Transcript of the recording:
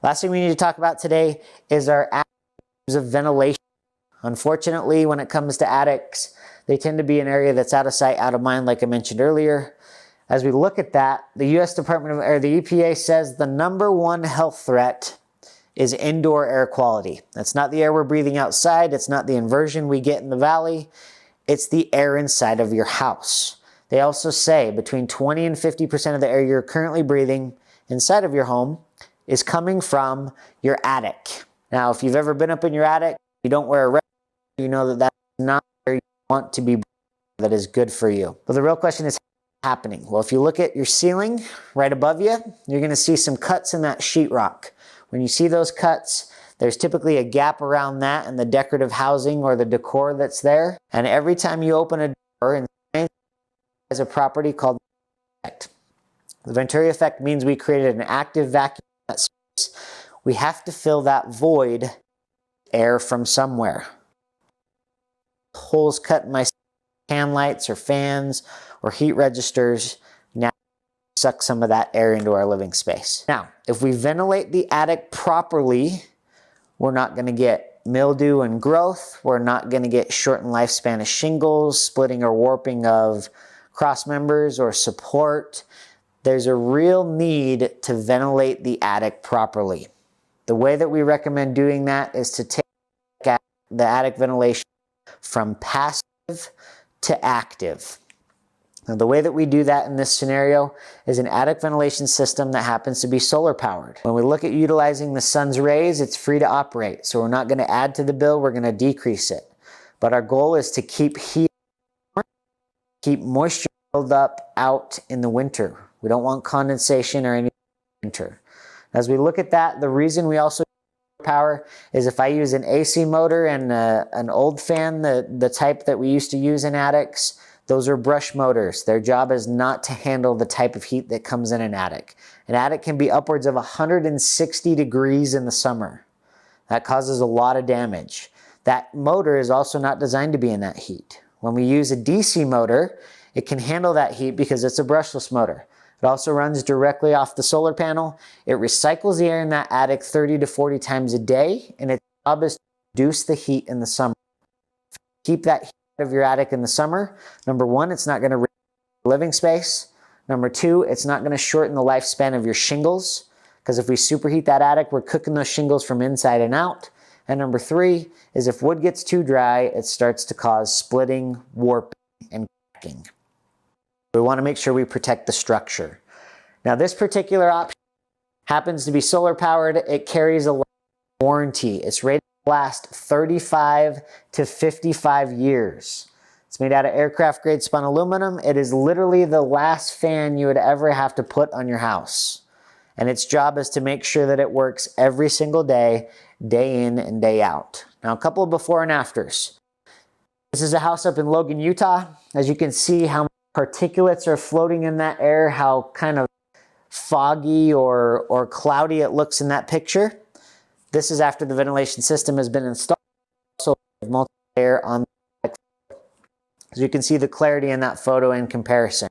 Last thing we need to talk about today is our avenues of ventilation. Unfortunately, when it comes to attics, they tend to be an area that's out of sight, out of mind, like I mentioned earlier. As we look at that, the U.S. Department of Air, the EPA says the #1 health threat is indoor air quality. That's not the air we're breathing outside. It's not the inversion we get in the valley. It's the air inside of your house. They also say between 20 and 50% of the air you're currently breathing inside of your home is coming from your attic. Now, if you've ever been up in your attic, you don't wear a respirator, you know that that's not where you want to be breathing, that is good for you. But the real question is happening. Well, if you look at your ceiling right above you, you're going to see some cuts in that sheetrock. When you see those cuts, there's typically a gap around that and the decorative housing or the decor that's there. And every time you open a door in science, there's a property called the Venturi effect. The Venturi effect means we created an active vacuum in that space. We have to fill that void with air from somewhere. Holes cut in my can lights or fans or heat registers now suck some of that air into our living space. Now, if we ventilate the attic properly, we're not going to get mildew and growth. We're not going to get shortened lifespan of shingles, splitting or warping of cross members or support. There's a real need to ventilate the attic properly. The way that we recommend doing that is to take the attic ventilation from passive to active. Now, the way that we do that in this scenario is an attic ventilation system that happens to be solar powered. When we look at utilizing the sun's rays, it's free to operate. So we're not going to add to the bill, we're going to decrease it. But our goal is to keep heat, keep moisture build up out in the winter. We don't want condensation or any winter. As we look at that, the reason we also power is if I use an AC motor and an old fan, the type that we used to use in attics, those are brush motors. Their job is not to handle the type of heat that comes in an attic. An attic can be upwards of 160 degrees in the summer. That causes a lot of damage. That motor is also not designed to be in that heat. When we use a DC motor, it can handle that heat because it's a brushless motor. It also runs directly off the solar panel. It recycles the air in that attic 30 to 40 times a day, and its job is to reduce the heat in the summer. Keep that heat out of your attic in the summer. #1, it's not going to reduce your living space. #2, it's not going to shorten the lifespan of your shingles, because if we superheat that attic, we're cooking those shingles from inside and out. And #3 is if wood gets too dry, it starts to cause splitting, warping, and cracking. We want to make sure we protect the structure. Now, this particular option happens to be solar powered. It carries a warranty. It's rated to last 35 to 55 years. It's made out of aircraft grade spun aluminum. It is literally the last fan you would ever have to put on your house. And its job is to make sure that it works every single day, day in and day out. Now, a couple of before and afters. This is a house up in Logan, Utah. As you can see how particulates are floating in that air, how kind of foggy or cloudy it looks in that picture. This is after the ventilation system has been installed. Also, multi-layer on the, as you can see the clarity in that photo in comparison.